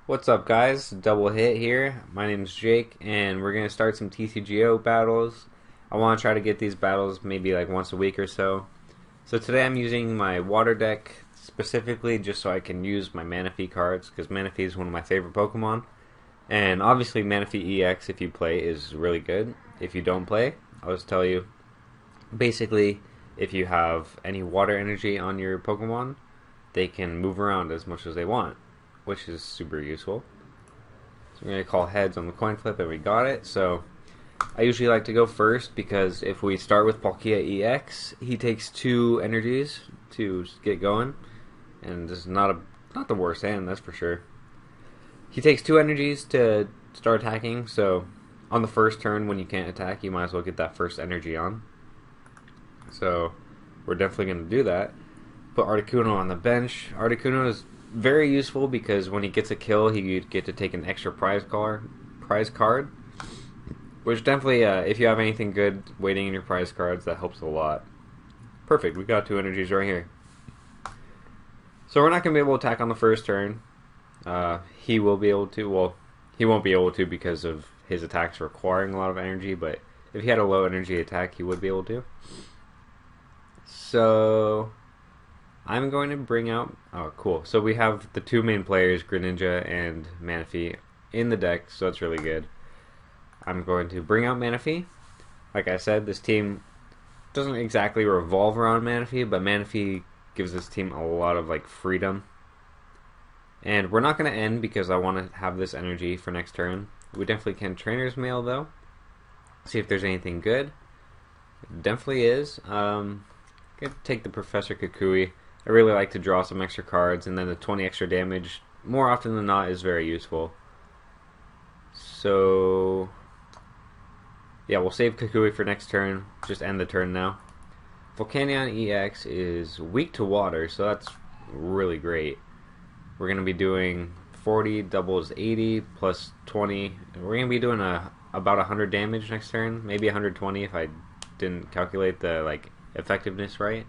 What's up, guys? Double hit here. My name's Jake, and we're gonna start some TCGO battles. I want to try to get these battles maybe like once a week or so. So today I'm using my water deck specifically just so I can use my Manaphy cards because Manaphy is one of my favorite Pokemon. And obviously Manaphy EX, if you play, is really good. If you don't play, I'll just tell you. Basically, if you have any water energy on your Pokemon, they can move around as much as they want, which is super useful. So we're going to call heads on the coin flip, and we got it. So I usually like to go first because if we start with Palkia EX, he takes 2 energies to get going, and this is not the worst hand, that's for sure. He takes 2 energies to start attacking, so on the first turn when you can't attack, you might as well get that first energy on. So we're definitely going to do that. Put Articuno on the bench. Articuno is very useful because when he gets a kill, he get to take an extra prize card, which definitely, if you have anything good waiting in your prize cards, that helps a lot. Perfect, we got 2 energies right here. So we're not going to be able to attack on the first turn. He will be able to, well, he won't be able to because of his attacks requiring a lot of energy, but if he had a low energy attack, he would be able to. So I'm going to bring out... Oh, cool. So we have the 2 main players, Greninja and Manaphy, in the deck, so that's really good. I'm going to bring out Manaphy. Like I said, this team doesn't exactly revolve around Manaphy, but Manaphy gives this team a lot of freedom. And we're not going to end because I want to have this energy for next turn. We definitely can Trainer's Mail, though. See if there's anything good. It definitely is. Gonna take the Professor Kukui. I really like to draw some extra cards, and then the 20 extra damage, more often than not, is very useful. So, yeah, we'll save Kukui for next turn. Just end the turn now. Volcanion EX is weak to water, so that's really great. We're going to be doing 40 doubles 80 plus 20. We're going to be doing about 100 damage next turn, maybe 120 if I didn't calculate the effectiveness right.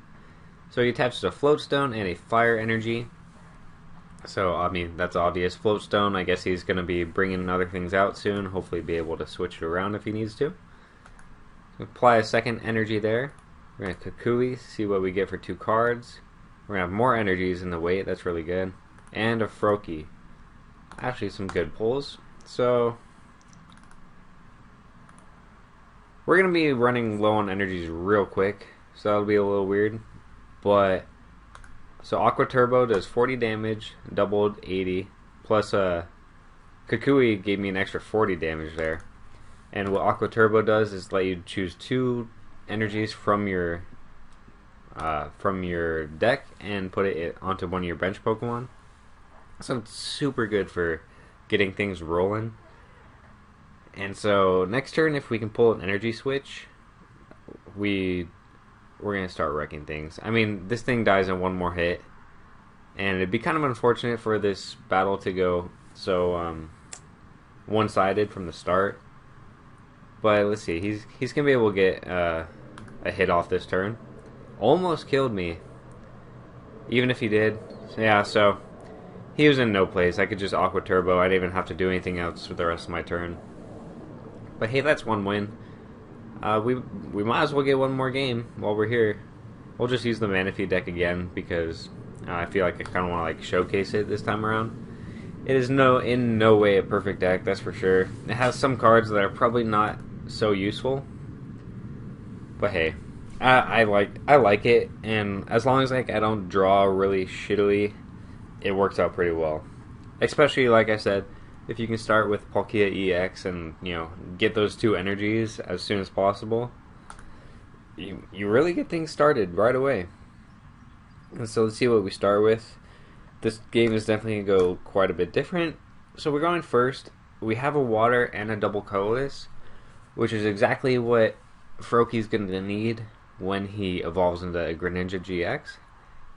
So he attaches a Float Stone and a Fire Energy. So, I mean, that's obvious. Float Stone, I guess he's going to be bringing other things out soon. Hopefully be able to switch it around if he needs to. So apply a second energy there. We're going to Kukui, see what we get for 2 cards. We're going to have more energies in the weight. That's really good. And a Froakie. Actually, some good pulls. So we're going to be running low on energies real quick. So that'll be a little weird. But, so Aqua Turbo does 40 damage, doubled 80, plus Kukui gave me an extra 40 damage there. And what Aqua Turbo does is let you choose 2 energies from your deck and put it onto one of your bench Pokemon. So it's super good for getting things rolling. And so next turn, if we can pull an energy switch, we're going to start wrecking things. I mean, this thing dies in 1 more hit, and it'd be kind of unfortunate for this battle to go so one-sided from the start. But let's see, he's going to be able to get a hit off this turn. Almost killed me, even if he did. Yeah, so he was in no place. I could just Aqua Turbo. I didn't even have to do anything else for the rest of my turn. But hey, that's 1 win. We might as well get 1 more game while we're here. We'll just use the Manaphy deck again because I feel like I kind of want to showcase it this time around. It is in no way a perfect deck, that's for sure. It has some cards that are probably not so useful, but hey, I like it, and as long as I don't draw really shittily, it works out pretty well. Especially, like I said, if you can start with Palkia EX and, get those 2 energies as soon as possible, you really get things started right away. And so let's see what we start with. This game is definitely going to go quite a bit different. So we're going first. We have a water and a double colorless, which is exactly what Froakie's going to need when he evolves into a Greninja GX.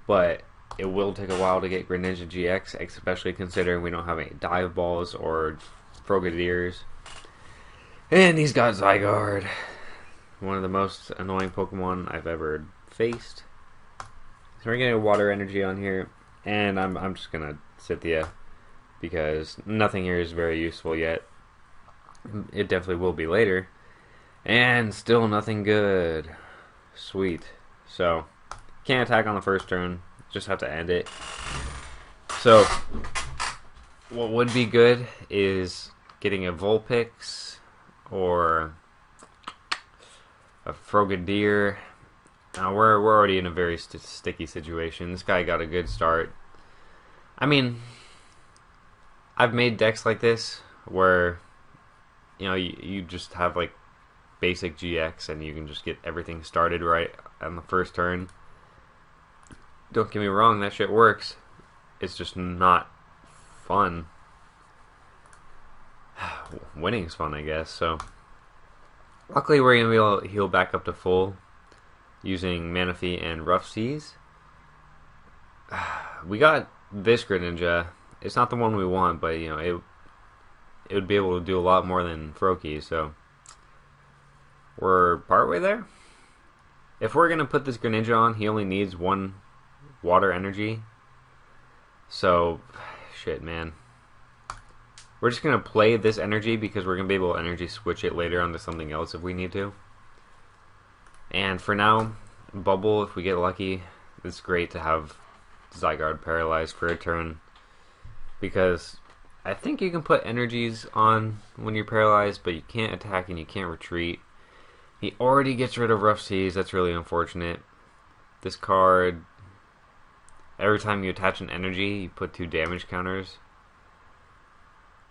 But it will take a while to get Greninja GX, especially considering we don't have any Dive Balls or Frogadiers. And he's got Zygarde, one of the most annoying Pokemon I've ever faced. So we're getting a water energy on here, and I'm just gonna sit the because nothing here is very useful yet. It definitely will be later. And still nothing good. Sweet. So, can't attack on the first turn. Just have to end it. So, what would be good is getting a Vulpix or a Frogadier. Now, we're already in a very sticky situation. This guy got a good start. I mean, I've made decks like this where, you know, you just have like basic GX and you can just get everything started right on the first turn. Don't get me wrong, that shit works. It's just not fun. Winning's fun, I guess. So, luckily we're going to be able to heal back up to full using Manaphy and Rough Seas. We got this Greninja. It's not the one we want, but you know, it would be able to do a lot more than Froakie, so we're partway there. If we're going to put this Greninja on, he only needs 1 water energy. So, shit, man. We're just going to play this energy because we're going to be able to energy switch it later onto something else if we need to. And for now, Bubble, if we get lucky, it's great to have Zygarde paralyzed for a turn. Because I think you can put energies on when you're paralyzed, but you can't attack and you can't retreat. He already gets rid of Rough Seas. That's really unfortunate. This card, every time you attach an energy, you put 2 damage counters.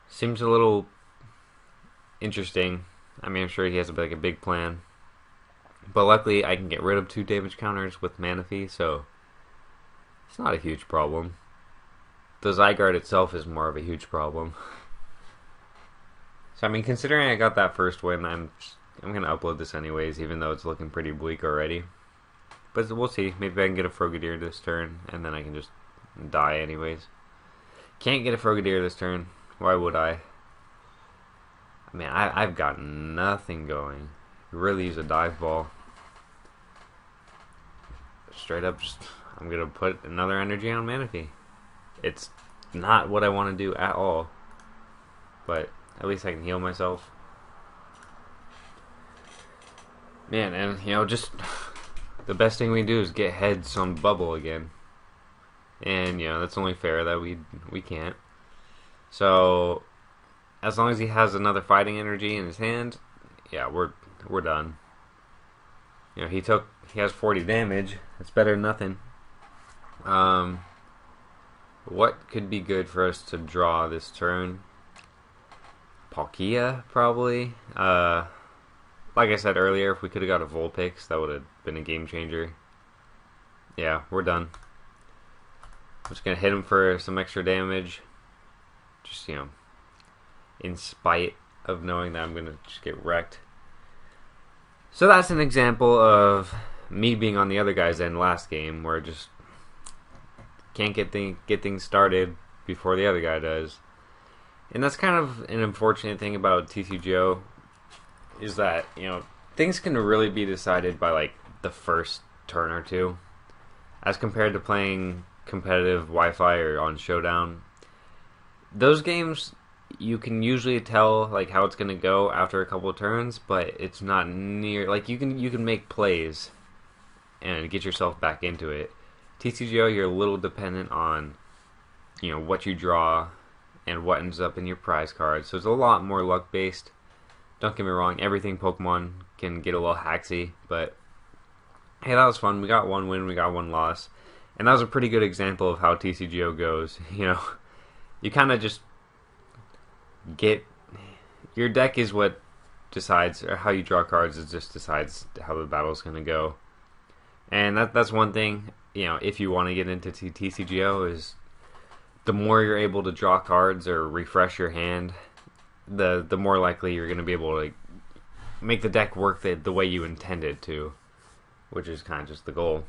Seems a little interesting. I mean, I'm sure he has like a big plan. But luckily, I can get rid of 2 damage counters with Manaphy, so it's not a huge problem. The Zygarde itself is more of a huge problem. So, I mean, considering I got that first win, I'm going to upload this anyways, even though it's looking pretty bleak already. But we'll see. Maybe I can get a Frogadier this turn, and then I can just die anyways. Can't get a Frogadier this turn. Why would I? I mean, I've got nothing going. Really use a dive ball. Straight up, I'm going to put another energy on Manaphy. It's not what I want to do at all. But at least I can heal myself. Man, and you know, just the best thing we do is get heads on Bubble again. And you know, that's only fair that we can't. So as long as he has another fighting energy in his hand, yeah, we're done. You know, he has 40 damage. That's better than nothing. What could be good for us to draw this turn? Palkia, probably. Like I said earlier, if we could have got a Vulpix, that would have been a game changer. Yeah, we're done. I'm just going to hit him for some extra damage. Just, you know, in spite of knowing that I'm going to just get wrecked. So that's an example of me being on the other guy's end last game, where just can't get things started before the other guy does. And that's kind of an unfortunate thing about TCGO, is that, you know, things can really be decided by like the first turn or two, as compared to playing competitive Wi-Fi or on Showdown. Those games, you can usually tell like how it's gonna go after a couple of turns, but it's not near like you can make plays and get yourself back into it. TCGO, you're a little dependent on, you know, what you draw and what ends up in your prize card. So it's a lot more luck based. Don't get me wrong, everything Pokemon can get a little hacksy, but hey, that was fun. We got 1 win, we got 1 loss, and that was a pretty good example of how TCGO goes. You know, you kind of just get your deck is what decides, or how you draw cards is just decides how the battle's going to go. And that's one thing, you know, if you want to get into TCGO, is the more you're able to draw cards or refresh your hand, the more likely you're going to be able to make the deck work the way you intended to, which is kind of just the goal.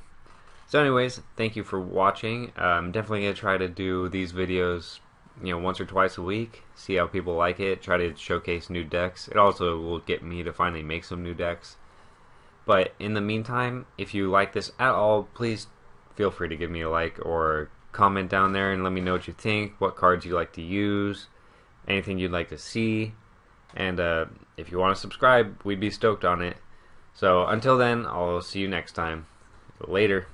So anyways, thank you for watching. I'm definitely going to try to do these videos, you know, once or twice a week, see how people like it, try to showcase new decks. It also will get me to finally make some new decks. But in the meantime, if you like this at all, please feel free to give me a like or comment down there and let me know what you think, what cards you like to use, anything you'd like to see. And if you want to subscribe, we'd be stoked on it. So until then, I'll see you next time. Later.